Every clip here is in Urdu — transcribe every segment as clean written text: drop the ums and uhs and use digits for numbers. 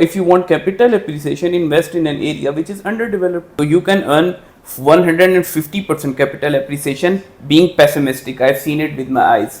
If you want capital appreciation, invest in an area which is underdeveloped. So you can earn 150% capital appreciation being pessimistic. I've seen it with my eyes.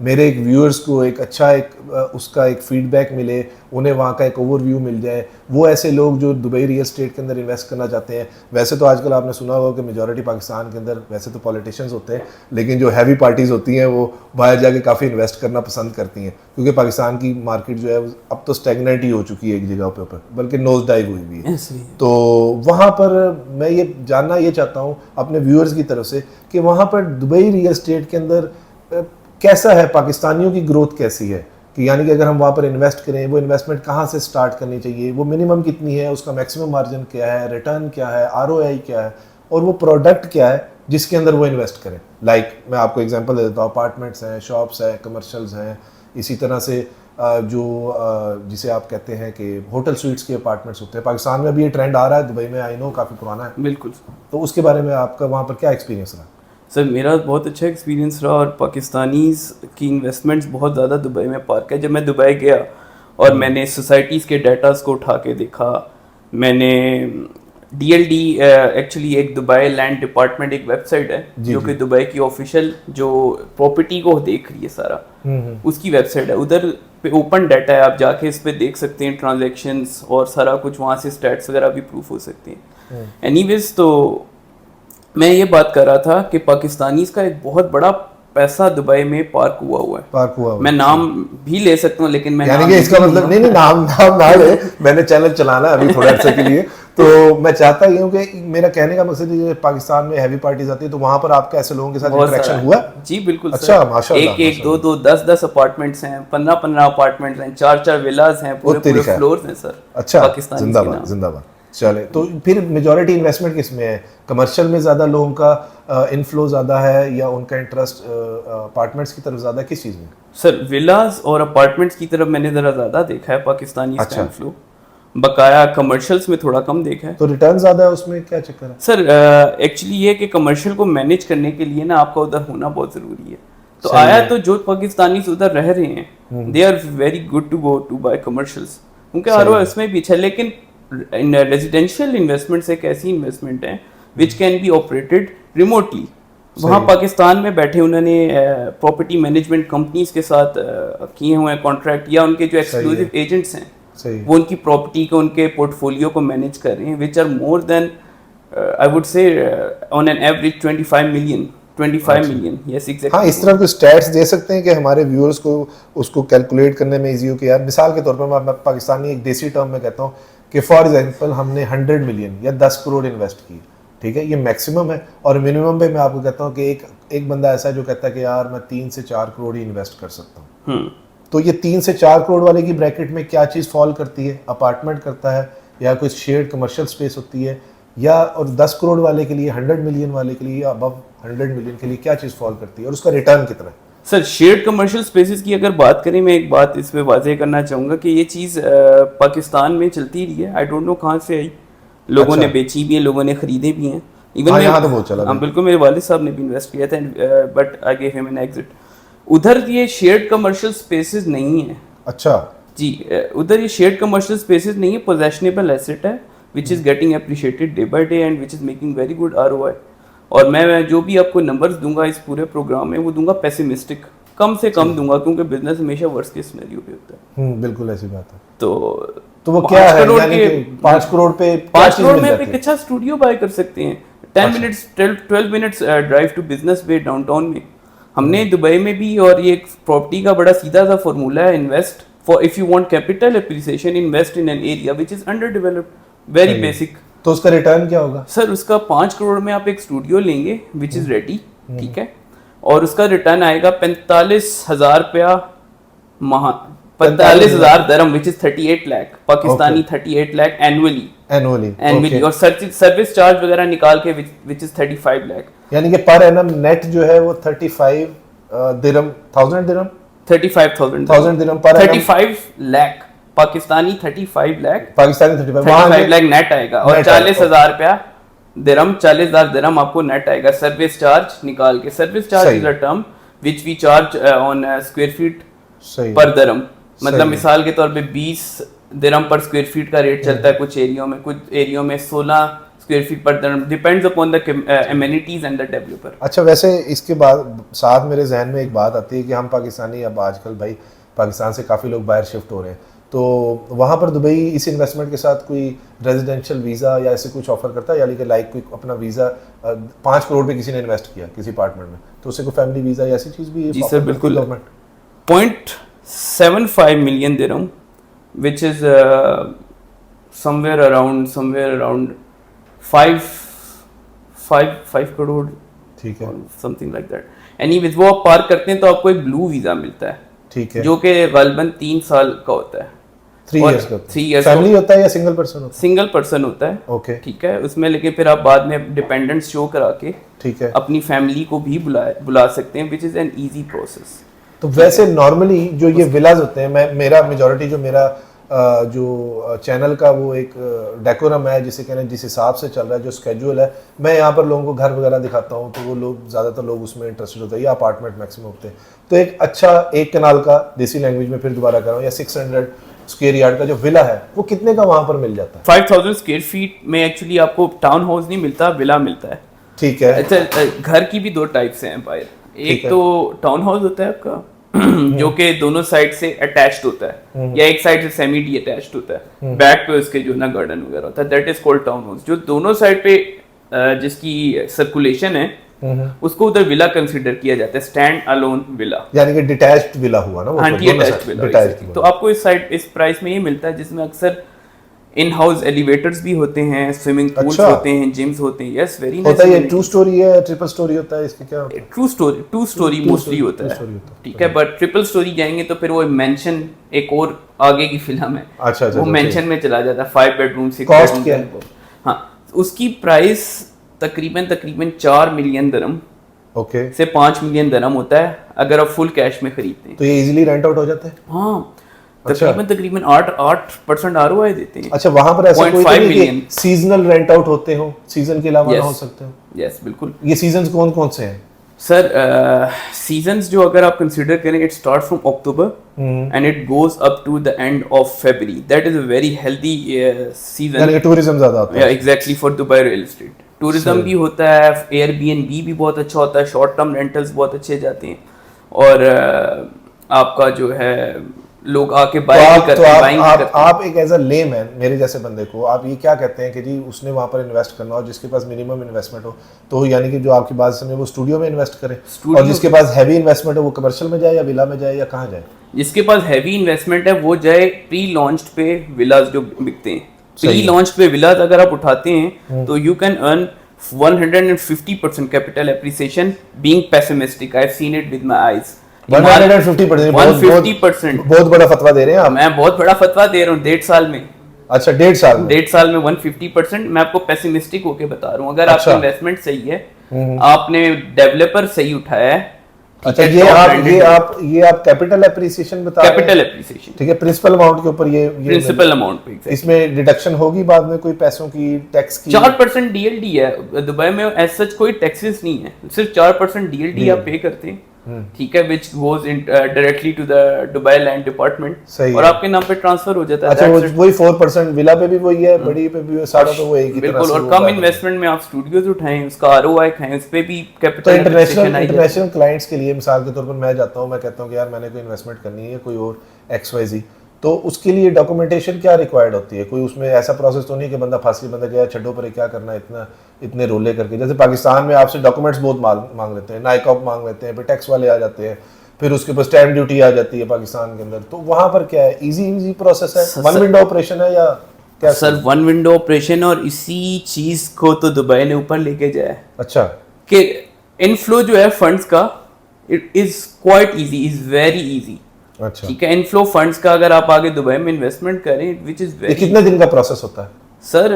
میرے ایک ویورز کو ایک اچھا اس کا ایک فیڈ بیک ملے, انہیں وہاں کا ایک اوور ویو مل جائے. وہ ایسے لوگ جو دبئی ریئل اسٹیٹ کے اندر انویسٹ کرنا چاہتے ہیں, ویسے تو آج کل آپ نے سنا ہوگا کہ میجورٹی پاکستان کے اندر ویسے تو پولیٹیشینز ہوتے ہیں, لیکن جو ہیوی پارٹیز ہوتی ہیں وہ باہر جا کے کافی انویسٹ کرنا پسند کرتی ہیں, کیونکہ پاکستان کی مارکیٹ جو ہے اب تو اسٹیگنیٹ ہی ہو چکی ہے ایک جگہ پہ اوپر, بلکہ نوز ڈائیو ہوئی ہوئی ہے. تو وہاں پر میں یہ جاننا یہ چاہتا ہوں اپنے ویورز کی طرف سے کہ وہاں پر دبئی ریئل اسٹیٹ کے اندر کیسا ہے, پاکستانیوں کی گروتھ کیسی ہے, کہ یعنی کہ اگر ہم وہاں پر انویسٹ کریں وہ انویسٹمنٹ کہاں سے سٹارٹ کرنی چاہیے, وہ منیمم کتنی ہے, اس کا میکسیمم مارجن کیا ہے, ریٹرن کیا ہے, ROI کیا ہے, اور وہ پروڈکٹ کیا ہے جس کے اندر وہ انویسٹ کریں. لائک میں آپ کو ایگزامپل دے دیتا ہوں, اپارٹمنٹس ہیں, شاپس ہیں, کمرشلز ہیں, اسی طرح سے جو جسے آپ کہتے ہیں کہ ہوٹل سویٹس کے اپارٹمنٹس ہوتے ہیں. پاکستان میں بھی یہ ٹرینڈ آ رہا ہے, دبئی میں آئی نو کافی پرانا ہے. بالکل. تو اس کے بارے میں آپ کا وہاں پر کیا ایکسپیرینس رہا؟ سر میرا بہت اچھا ایکسپیرینس رہا, اور پاکستانیز کی انویسٹمنٹس بہت زیادہ دبئی میں پارک ہے. جب میں دبئی گیا اور میں نے سوسائٹیز کے ڈیٹاز کو اٹھا کے دیکھا, میں نے DLD ایکچولی ایک دبئی لینڈ ڈپارٹمنٹ ایک ویب سائٹ ہے جو کہ دبئی کی آفیشیل جو پراپرٹی کو دیکھ رہی ہے سارا, اس کی ویب سائٹ ہے. ادھر پہ اوپن ڈیٹا ہے, آپ جا کے اس پہ دیکھ سکتے ہیں ٹرانزیکشنز اور سارا کچھ, وہاں سے اسٹیٹس وغیرہ بھی پروف ہو سکتے ہیں. اینی ویز تو میں یہ بات کر رہا تھا کہ پاکستانیز کا ایک بہت بڑا پیسہ دبئی میں پارک ہوا ہے. میں نام بھی لے سکتا ہوں, لیکن میں یعنی کہ اس کا مطلب نہیں نام نہ لے, میں نے چینل چلانا ابھی تھوڑے عرصے کے لیے, تو میں چاہتا ہی ہوں کہ میرا کہنے کا مقصد یہ پاکستان میں ہیوی پارٹیز آتی ہے, تو وہاں پر آپ کا ایسے لوگوں کے ساتھ انٹریکشن ہوا؟ جی بالکل. اچھا, ماشاءاللہ. ایک 2 10 اپارٹمنٹس ہیں, 15 اپارٹمنٹس ہیں, 4 ولاز ہیں, پورے فلورز ہیں سر. اچھا, زندہ باد زندہ باد. چلے, تو پھر میجورٹی انویسٹمنٹ کس میں ہے؟ کمرشل میں زیادہ لوگوں کا انفلو زیادہ ہے, یا ان کا انٹرسٹ اپارٹمنٹس کی طرف زیادہ ہے, کس چیز میں؟ سر ولاز اور اپارٹمنٹس کی طرف میں نے ذرا زیادہ دیکھا ہے پاکستانی کا انفلو, بقایا کمرشلس میں تھوڑا کم دیکھا ہے. تو ریٹرن زیادہ ہے اس میں, کیا چکر ہے سر؟ ایکچولی یہ کہ کمرشل کو مینیج کرنے کے لیے نا آپ کا ادھر ہونا بہت ضروری ہے. تو آیا تو جو پاکستانی ادھر رہ رہے ہیں, they are very good to go to buy commercials, کیونکہ ROI اس میں بھی اچھا ہے. لیکن ریزیڈینشیل انویسٹمنٹس ایک ایسی انویسٹمنٹ ہے which can be operated remotely. وہاں پاکستان میں بیٹھے انہوں نے پراپرٹی مینجمنٹ کمپنیز کے ساتھ کیے ہوئے ہیں کانٹریکٹ, یا ان کے جو ایکسکلوزیو ایجنٹس ہیں وہ ان کی پراپرٹی کو, ان کے پورٹ فولیو کو مینیج کر رہے ہیں, which are more then I would say on an average 25 million. Yes exactly. ہاں, اس طرح کوئی اسٹیٹس دے سکتے ہیں کہ ہمارے ویورز کو اس کو کیلکولیٹ کرنے میں ایزی ہو, کہ یار مثال کے طور پر میں پاکستانی ایک دیسی ٹرم میں کہتا ہوں کہ فار ایگزامپل ہم نے 100 ملین یا 10 کروڑ انویسٹ کی, ٹھیک ہے, یہ میکسیمم ہے. اور منیمم پہ میں آپ کو کہتا ہوں کہ ایک بندہ ایسا ہے جو کہتا ہے کہ یار میں 3 سے 4 کروڑ ہی انویسٹ کر سکتا ہوں. تو یہ 3 سے 4 کروڑ والے کی بریکٹ میں کیا چیز فال کرتی ہے؟ اپارٹمنٹ کرتا ہے, یا کوئی شیئرڈ کمرشل سپیس ہوتی ہے, یا اور 10 کروڑ والے کے لیے, 100 ملین والے کے لیے, یا ابو 100 ملین کے لیے کیا چیز فال کرتی ہے, اور اس کا ریٹرن کتنا ہے؟ سر شیئرڈ کمرشل سپیسز کی اگر بات کریں, میں ایک بات اس پہ واضح کرنا چاہوں گا کہ یہ چیز پاکستان میں چلتی رہی ہے. آئی ڈونٹ نو کہاں سے آئی, لوگوں نے بیچی بھی ہیں, لوگوں نے خریدے بھی ہیں. ایون یہاں تو بہت چلا. بالکل, میرے والد صاحب نے بھی انویسٹ کیا تھا, بٹ آئی گیو ہم این ایگزٹ. ادھر یہ شیئرڈ کمرشل سپیسز نہیں ہیں. اچھا جی, ادھر یہ شیئرڈ کمرشل سپیسز نہیں ہے, پوزیشنیبل ایسٹ ہے which is getting appreciated day by day and which is making very good ROI. اور میں جو بھی آپ کو نمبرز دوں گا اس پورے پروگرام میں, وہ دوں گا پیسیمسٹک, کم سے کم دوں گا, کیونکہ بزنس ہمیشہ ورسٹ کیس سینیریو پہ ہوتا ہے. بالکل ایسی بات ہے. تو وہ کیا ہے, یعنی کہ 5 کروڑ پہ 5 کروڑ میں ایک اچھا اسٹوڈیو بائی کر سکتے ہیں. 12 minutes drive to business way downtown میں. ہم نے دبئی میں بھی, اور یہ ایک پراپرٹی کا بڑا سیدھا سا فارمولا ہے, invest for if you want capital appreciation, invest in an area which is under developed, very basic. تو اس کا ریٹرن کیا ہوگا؟ سر اس کا 5 کروڑ میں آپ ایک اسٹوڈیو لیں گے وچ از ریڈی, ٹھیک ہے, اور اس کا ریٹرن آئے گا 45,000 روپیہ ماہ, 45,000 درہم وچ از 38 لاکھ پاکستانی, 38 لاکھ اینولی, اور سروس چارج وغیرہ نکال کے وچ از 35 لاکھ. یعنی کہ پر اینم نیٹ جو ہے وہ 35,000 درہم 35,000 درہم پر 35 لاکھ پاکستانی, 35 لاکھ پاکستانی 35 لاکھ نیٹ آئے گا, اور 40,000 روپیہ درہم, 40,000 درہم آپ کو نیٹ آئے گا سروس چارج نکال کے. Service charge is a term which we charge on square feet پر درہم. مطلب مثال کے طور پہ 20 درہم پر اسکوائر فیٹ کا ریٹ چلتا ہے کچھ ایریوں میں 16 square feet per drum, depends upon the amenities and the developer. اچھا ویسے اس کے بعد ساتھ میرے ذہن میں ایک بات آتی ہے کہ ہم پاکستانی اب آج کل بھائی پاکستان سے کافی لوگ باہر شفٹ ہو رہے ہیں, تو وہاں پر دبئی اس انویسٹمنٹ کے ساتھ کوئی ریزیڈینشیل ویزا یا ایسے کچھ آفر کرتا ہے, یعنی کہ لائک کوئی اپنا ویزا 5 کروڑ پہ کسی نے انویسٹ کیا کسی اپارٹمنٹ میں, تو اسے کوئی فیملی ویزا یا ایسی چیز بھی؟ جی سر بالکل. 0.75 million dirham, which is somewhere around 5 crore, ٹھیک ہے, something like that. Anyways وہ آپ پارک کرتے ہیں تو آپ کو ایک بلو ویزا ملتا ہے, ٹھیک ہے, جو کہ غالباً 3 سال کا ہوتا ہے. 3 ایئرس کا. 3 ایئرس فیملی ہوتا ہے یا سنگل پرسن ہوتا ہے؟ سنگل پرسن ہوتا ہے. اوکے ٹھیک ہے, اس میں لیکن پھر آپ بعد میں ڈیپینڈنس شو کرا کے ٹھیک ہے اپنی فیملی کو بھی بلا سکتے ہیں, وچ از این ایزی پروسیس. تو ویسے نارملی جو یہ ولاز ہوتے ہیں, میرا میجورٹی جو میرا جو چینل کا وہ ایک ڈیکورم ہے جسے کہنا جس حساب سے چل رہا ہے, جو اسکیجول ہے, میں یہاں پر لوگوں کو گھر وغیرہ دکھاتا ہوں تو وہ لوگ زیادہ تر لوگ اس میں انٹرسٹڈ ہوتے ہیں یا اپارٹمنٹ میکسیمم ہوتے ہیں. تو ایک اچھا 1 کنال کا دیسی لینگویج میں پھر دوبارہ کر رہا ہوں یا 600 اسکوائر یارڈ کا جو ولا ہے وہ کتنے کا وہاں پر مل جاتا ہے؟ 5000 اسکوائر فیٹ میں ایکچولی آپ کو ٹاؤن ہاؤس نہیں ملتا, ولا ملتا ہے. ٹھیک ہے. اچھا گھر کی بھی 2 ٹائپس ہیں باہر. ایک تو ٹاؤن ہاؤس ہوتا ہے آپ کا جو کہ دونوں سائڈ سے اٹیچڈ ہوتا ہے یا ایک سائڈ سے سیمی ڈی اٹیچڈ ہوتا ہے, بیک پہ اس کے جو نا گارڈن وغیرہ ہوتا ہے, that is called town house. جو دونوں سائڈ پہ جس کی سرکولیشن ہے اس کو ادھر ولا کنسیڈر کیا جاتا ہے, اسٹینڈ الون ولا, یعنی کہ ڈیٹیچڈ ولا ہوا نا. ہاں ڈی اٹیچڈ ولا. تو آپ کو اس سائڈ اس پرائس میں یہ ملتا ہے جس میں اکثر ان ہاؤس ایلیویٹرز بھی ہوتے ہیں, سوئمنگ پولز ہوتے ہیں, جمز ہوتے ہیں. Yes very nice. ہوتا ہے یہ 2 اسٹوری ہے, ٹرپل اسٹوری ہوتا ہے, اس کے کیا ہوتا ہے؟ 2 اسٹوری موسٹلی ہوتا ہے. ٹھیک ہے, بٹ ٹرپل اسٹوری جائیں گے تو پھر وہ مینشن ایک اور آگے کی فلم ہے, وہ مینشن میں چلا جاتا ہے. 5 بیڈ روم 6 کاسٹ کیا ہے؟ ہاں اس کی پرائس تقریباً 4 ملین درہم اوکے سے 5 ملین درہم ہوتا ہے اگر آپ فل کیش میں خریدتے ہیں. تو یہ ایزیلی رینٹ آؤٹ ہو جاتا ہے؟ ہاں تقریباً 8% ROI دیتے ہیں. اچھا وہاں پر ایسا کوئی نہیں کہ سیزنل رینٹ آؤٹ ہوتے ہوں, سیزن کے علاوہ نہ ہو سکتے ہوں؟ یس بالکل. یہ سیزنز کون کون سے ہیں سر؟ سیزنز جو اگر آپ کنسیڈر کریں, it start from October and it goes up to the end of February. That is a very healthy season. یعنی کہ ٹورزم زیادہ آتا ہے. Exactly for Dubai real estate. Tourism بھی ہوتا ہے, ایئر بی این بی بھی بہت اچھا ہوتا ہے, شارٹ ٹرم رینٹلز بہت اچھے جاتے ہیں, اور آپ کا جو ہے لوگ آ کے بائی کرتے ہیں. آپ ایک ایز اے لے مین میرے جیسے بندے کو آپ یہ کیا کہتے ہیں کہ جی اس نے وہاں پر انویسٹ کرنا ہو جس کے پاس منیمم انویسٹمنٹ ہو, تو یعنی کہ جو آپ کی بات سمجھے وہ اسٹوڈیو میں انویسٹ کرے, اور جس کے پاس ہیوی انویسٹمنٹ ہے وہ کمرشل میں جائے یا ولا میں جائے یا کہاں جائے؟ جس کے پاس ہیوی انویسٹمنٹ ہے وہ جائے پری لانچ پہ ولاز جو بکتے ہیں. پری لانچ پہ ولاز اگر آپ اٹھاتے ہیں تو you can earn 150% capital appreciation. Being pessimistic, I've seen it with my eyes. 150%. بہت بڑا فتوا دے رہے ہیں آپ. میں بہت بڑا فتوا دے رہا ہوں 1.5 سال میں. اچھا 1.5 سال میں 150%. میں آپ کو پیسمسٹک ہو کے بتا رہا ہوں. اگر آپ کی انویسٹمنٹ صحیح ہے, آپ نے ڈیولپر صحیح اٹھایا ہے. اچھا یہ آپ کیپٹل اپریسیشن بتا رہے ہیں. کیپٹل اپریسیشن ٹھیک ہے, پرنسپل اماؤنٹ کے اوپر یہ پرنسپل اماؤنٹ پہ اس میں ڈیڈکشن ہوگی بعد میں کوئی پیسوں کی ٹیکس کی؟ 4% DLD ہے دبئی میں. ایز سچ کوئی ٹیکسز نہیں ہے, صرف 4% DLD آپ پے کرتے ہیں. ٹھیک ہے, which goes directly to the Dubai Land Department, اور آپ کے نام پہ ٹرانسفر ہو جاتا ہے. اچھا وہی 4% ولا پہ بھی وہی ہے, بڑی پہ بھی, سارا پہ وہ ایک ہی طرح سے. بالکل, اور کم انویسٹمنٹ میں آپ اسٹوڈیوز اٹھائیں, اس کا ROI کھائیں, اس پہ بھی کیپٹل. انٹرنیشنل کلائنٹس کے لیے مثال کے طور پر میں جاتا ہوں, میں کہتا ہوں کہ یار میں نے کوئی انویسٹمنٹ کرنی ہے کوئی اور XYZ, تو اس کے لیے ڈاکومنٹیشن کیا ریکوائرڈ ہوتی ہے؟ کوئی اس میں ایسا پروسیس تو نہیں کہ بندہ پھانسی بندہ گیا چھڈو پر کیا کرنا ہے اتنے رولے کر کے؟ جیسے پاکستان میں آپ سے ڈاکومنٹس بہت مانگ لیتے ہیں, نائکاپ مانگ لیتے ہیں, پھر ٹیکس والے آ جاتے ہیں, پھر اس کے اوپر اسٹیمپ ڈیوٹی آ جاتی ہے پاکستان کے اندر. تو وہاں پر کیا ہے, ایزی پروسیس ہے, ون ونڈو آپریشن ہے یا کیا؟ سر ون ونڈو آپریشن, اور اسی چیز کو تو دبئی نے اوپر لے کے جایا. اچھا کہ انفلو جو ہے فنڈس کا, it is quite easy, is very easy. اچھا ٹھیک ہے, انفلو فنڈس کا اگر آپ آگے دبئی میں انویسٹمنٹ کریں, وچ از ویری. کتنے دن کا پروسیس ہوتا ہے سر؟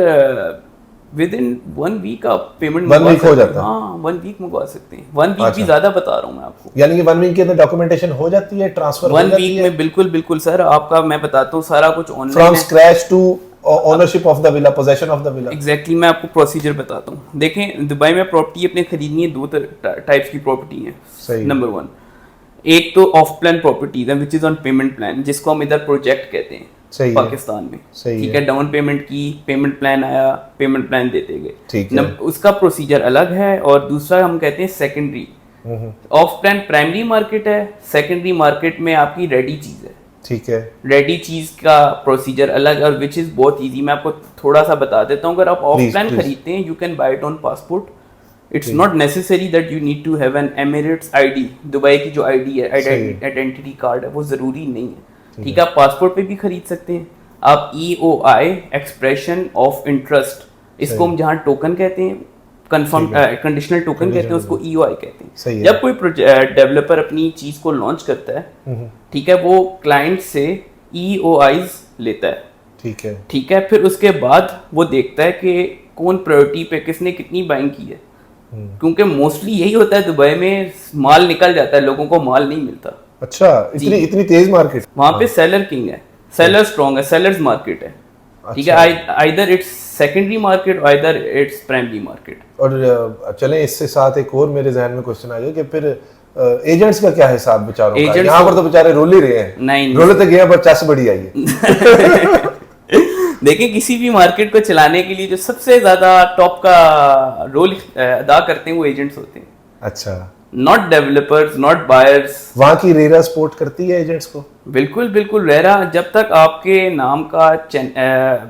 ود ان 1 ویک آپ پیمنٹ 1 ویک ہو جاتا ہے. ہاں 1 ویک منگوا سکتے ہیں. 1 ویک بھی زیادہ بتا رہا ہوں میں آپ کو. یعنی کہ 1 ویک کے اندر ڈاکومنٹیشن ہو جاتی ہے, ٹرانسفر 1 ویک میں. بالکل سر, آپ کا میں بتاتا ہوں سارا کچھ online from scratch to ownership of the villa, position of the ولا. ایگزیکٹلی, میں آپ کو پروسیجر بتاتا ہوں. دیکھیں دبئی میں پراپرٹی اپنے خریدنی ہے, 2 ٹائپس کی پراپرٹی ہیں. نمبر 1, ایک تو آف پلان پراپرٹیز ہیں وچ از آن پیمنٹ پلان, جس کو ہم ادھر پروجیکٹ کہتے ہیں. پاکستان میں, ٹھیک ہے, ڈاؤن پیمنٹ کی, پیمنٹ پلان آیا, پیمنٹ پلان دیتے گئے, اس کا پروسیجر الگ ہے. اور دوسرا ہم کہتے ہیں secondary. Of plan primary market ہے, سیکنڈری مارکیٹ میں آپ کی ریڈی چیز ہے, ٹھیک ہے, ریڈی چیز کا پروسیجر الگ اور وچ از بہت ایزی. میں آپ کو تھوڑا سا بتا دیتا ہوں. اگر آپ آف پلان خریدتے ہیں, you can buy it on passport. It's not necessary that you need to have an Emirates I D. Dubai کی جو آئی ڈی ہے, آئیڈینٹی کارڈ ہے, وہ ضروری نہیں ہے, ٹھیک ہے. آپ پاسپورٹ پہ بھی خرید سکتے ہیں. آپ EOI ایکسپریشن آف انٹرسٹ, اس کو ہم جہاں ٹوکن کہتے ہیں, کنفرم کنڈیشنل ٹوکن کہتے ہیں, اس کو EOI کہتے ہیں. جب کوئی ڈیولپر اپنی چیز کو لانچ کرتا ہے, ٹھیک ہے, وہ کلائنٹ سے EOIs لیتا ہے, ٹھیک ہے. پھر اس کے بعد وہ دیکھتا ہے کہ کون پرائیورٹی پہ کس نے کتنی بائنگ کی ہے, کیونکہ موسٹلی یہی ہوتا ہے دبئی میں, مال نکل جاتا ہے, لوگوں کو مال نہیں ملتا. اچھا, اتنی تیز مارکیٹ وہاں پہ سیلر کنگ ہے, سیلر اسٹرانگ ہے, سیلرز مارکیٹ ہے, ٹھیک ہے. آئیدر اٹس سیکنڈری مارکیٹ اور آئیدر اٹس پرائمری مارکیٹ. اور چلیں اس سے ساتھ ایک اور میرے ذہن میں کوشچن آ گیا کہ پھر ایجنٹس کا کیا حساب بیچاروں کا؟ یہاں پر تو بیچارے رول ہی رہے ہیں, نہیں رولتے گئے پر چس بڑی آئی ہے. دیکھیں, کسی بھی مارکیٹ کو چلانے کے لیے جو سب سے زیادہ ٹاپ کا رول ادا کرتے ہیں وہ ایجنٹس ہوتے ہیں. اچھا, ناٹ ڈیولپرز, ناٹ بائرز. وہاں کی ریرا سپورٹ کرتی ہے ایجنٹس کو؟ بالکل بالکل. ریرا جب تک آپ کے نام کا,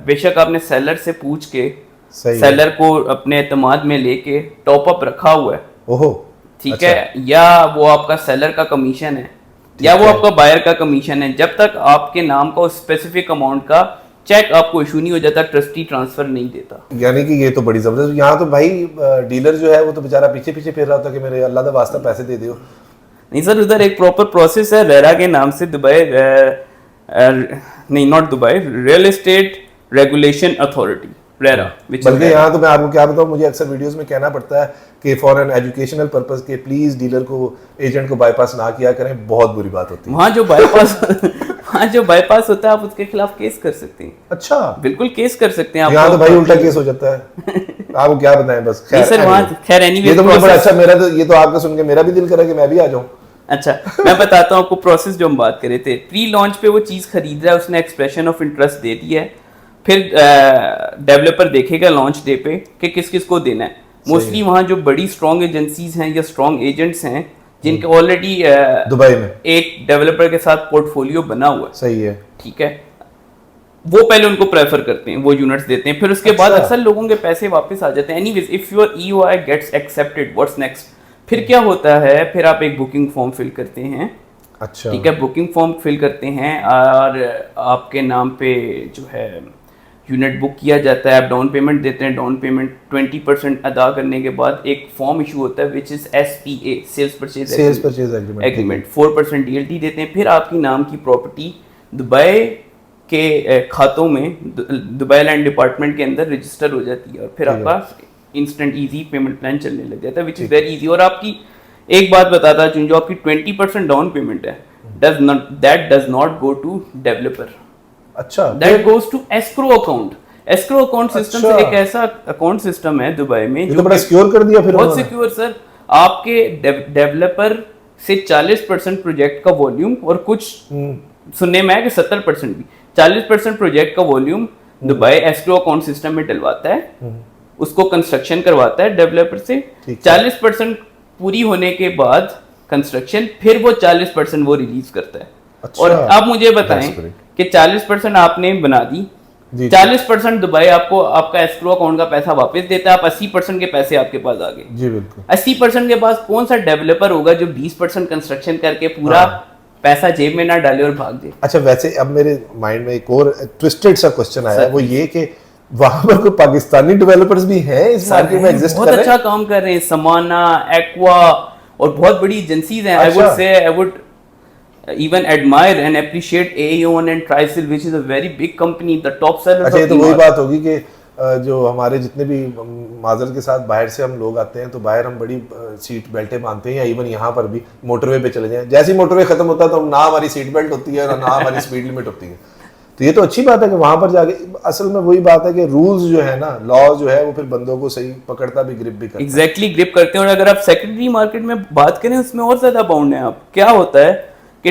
بے شک آپ نے سیلر سے پوچھ کے, سیلر کو اپنے اعتماد میں لے کے ٹاپ اپ رکھا ہوا ہے, اوہو, ٹھیک ہے, یا وہ آپ کا سیلر کا کمیشن ہے یا وہ آپ کا بائر کا کمیشن ہے, جب تک آپ کے نام کا اسپیسیفک اماؤنٹ کا چیک آپ کو ایشو نہیں ہو جاتا, ٹرسٹی ٹرانسفر نہیں دیتا. یعنی کہ یہ تو بڑی زبردست. یہاں تو بھائی ڈیلر جو ہے وہ تو بیچارہ پیچھے پیچھے پھر رہا ہوتا کہ میرے اللہ کا واسطہ پیسے دے دیو. نہیں سر, ادھر ایک پراپر پروسیس ہے ریرا کے نام سے, دبئی نہیں not Dubai, real estate regulation authority, RERA. بلکہ یہاں تو میں آپ کو کیا بتاؤں, مجھے اکثر ویڈیوز میں کہنا پڑتا ہے کہ فار این ایجوکیشنل پرپز کے پلیز ڈیلر کو, ایجنٹ کو بائی پاس نہ کیا کریں, بہت بری بات ہوتی ہے. وہاں جو بائی پاس ہوتا ہے آپ اس کے خلاف کیس کر سکتے ہیں. اچھا, بالکل کیس کر سکتے ہیں. یہاں تو بھائی الٹا کیس ہو جاتا ہے. آپ کو کیا بتائیں, بس خیر یہ تو مجھے بڑا اچھا, میرا تو یہ تو آپ کا سن کے میرا بھی دل کرا کہ میں بھی آ جاؤں. اچھا, میں بتاتا ہوں آپ کو پروسیس جو ہم بات کر رہے تھے. پری لانچ پہ وہ چیز خرید رہا ہے, اس نے ایکسپریشن آف انٹرسٹ دے دی ہے. پھر ڈیولپر دیکھے گا لانچ ڈے پہ کہ کس کس کو دینا ہے. موسٹلی وہاں جو بڑی اسٹرانگ ایجنسیز ہیں یا اسٹرانگ ایجنٹس ہیں جن کے آلریڈی دبئی میں ایک ڈیولپر کے ساتھ پورٹ فولیو بنا ہوا ہے, صحیح ہے, ٹھیک ہے, وہ پہلے ان کو پریفر کرتے ہیں, وہ یونٹس دیتے ہیں. پھر اس کے بعد اکثر لوگوں کے پیسے واپس آ جاتے ہیں. Anyways, if your EOI gets accepted, what's next? پھر کیا ہوتا ہے, پھر آپ ایک بکنگ فارم فل کرتے ہیں. اچھا, ٹھیک ہے, بکنگ فارم فل کرتے ہیں اور آپ کے نام پہ جو ہے یونٹ بک کیا جاتا ہے. آپ ڈاؤن پیمنٹ دیتے ہیں, ڈاؤن پیمنٹ 20% ادا کرنے کے بعد ایک فارم ایشو ہوتا ہے which is SPA, sales purchase agreement. 4% DLT دیتے ہیں. پھر آپ کی نام کی پراپرٹی دبئی کے کھاتوں میں, دبئی لینڈ ڈپارٹمنٹ کے اندر رجسٹر ہو جاتی ہے, اور پھر آپ کا انسٹنٹ ایزی پیمنٹ پلان چلنے لگ جاتا ہے, وچ از ویری ایزی. اور آپ کی ایک بات بتاتا ہوں, جو آپ کی 20% ڈاؤن پیمنٹ ہے, that does not go to developer. اچھا, that goes to escrow account. escrow account system سے ایک ایسا اکاؤنٹ سسٹم ہے دبئی میں جو بڑا سیکیور کر دیا. پھر بہت سیکیور سر. آپ کے ڈیولپر سے 40% پروجیکٹ کا والیوم, اور کچھ سننے میں ہے کہ 70% بھی, 40% پروجیکٹ کا volume Dubai escrow account system میں ڈلواتا ہے, اس کو کنسٹرکشن کرواتا ہے ڈیولپر سے. 40% پوری ہونے کے بعد کنسٹرکشن, پھر وہ 40% وہ ریلیز کرتا ہے. اور آپ مجھے بتائیں کہ 40% آپ نے بنا دی, 40% دبئی آپ کو آپ کا ایسکرو اکاؤنٹ کا پیسہ واپس دیتا ہے, آپ 80% کے پیسے آپ کے پاس آ گئے. جی بالکل. 80% کے پاس کون سا ڈیولپر ہوگا جو 20% کنسٹرکشن کر کے پورا پیسہ جیب میں نہ ڈالے اور بھاگ دے. اچھا, ویسے اب میرے مائنڈ میں ایک اور ٹوسٹڈ سا کوسچن آیا ہے, وہ یہ کہ وہاں پر کوئی پاکستانی ڈیولپرز بھی ہیں اس مارکیٹ میں ایگزسٹ کر رہے ہیں؟ بہت اچھا کام کر رہے ہیں. سمانا, ایکوا اور بہت بڑی ایجنسیز ہیں. I would even admire and appreciate AEON and Trisil, which is a very big company, the top sellers. اچھا, یہ تو وہی بات ہوگی کہ جو ہمارے جتنے بھی معذرت کے ساتھ باہر سے ہم لوگ آتے ہیں تو باہر ہم بڑی سیٹ بیلٹیں باندھتے ہیں, یا ایون یہاں پر بھی موٹر وے پہ چلے جائیں, جیسے ہی موٹر وے ختم ہوتا ہے تو نہ ہماری سیٹ بیلٹ ہوتی ہے اور نہ ہماری اسپیڈ لمٹ ہوتی ہے. تو یہ تو اچھی بات ہے کہ وہاں پر جا کے, اصل میں وہی بات ہے کہ رولز جو ہے نا, لاز جو ہے وہ پھر بندوں کو صحیح پکڑتا بھی, گرپ بھی کرتا ہے. ایگزیکٹلی گرپ کرتے ہیں. اور اگر آپ سیکنڈری مارکیٹ میں بات کریں اس میں اور زیادہ باؤنڈ ہیں. آپ کیا ہوتا ہے کہ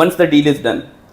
once the deal is done.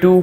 2,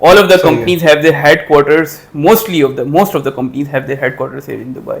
all of the companies have their headquarters, most of the companies have their headquarters here in Dubai.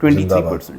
23%,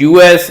US,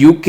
UK,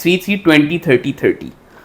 33-20-30-30।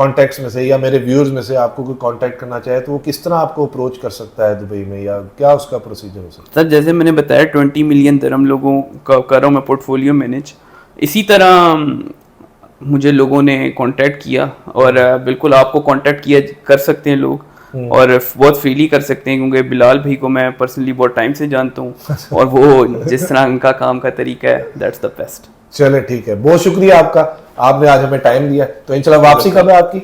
Contacts میں سے یا میرے ویورز میں سے آپ کو کوئی کانٹیکٹ کرنا چاہے تو وہ کس طرح آپ کو اپروچ کر سکتا ہے دبئی میں, یا کیا اس کا پروسیجر ہو سکتا ہے؟ سر جیسے میں نے بتایا 20 ملین درہم لوگوں کا کر رہا ہوں میں پورٹ فولیو مینیج. اسی طرح مجھے لوگوں نے کانٹیکٹ کیا, اور بالکل آپ کو کانٹیکٹ کیا کر سکتے ہیں لوگ, اور بہت فریلی کر سکتے ہیں, کیونکہ بلال بھائی کو میں پرسنلی بہت ٹائم سے جانتا ہوں, اور وہ جس طرح ان کا کام کا طریقہ ہے دیٹس دا بیسٹ. چلے ٹھیک ہے, بہت شکریہ آپ کا, آپ نے آج ہمیں ٹائم دیا. تو انشاءاللہ واپسی کب ہے آپ کی؟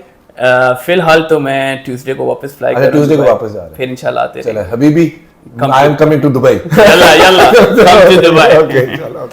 فی الحال تو میں ٹیوزڈے کو واپس فلائی اچھا ٹیوزڈے کو واپس جا رہے ہیں, پھر انشاءاللہ آتے ہیں. چلے حبیبی, I am coming to Dubai. Yella come to Dubai. Okay, چلو.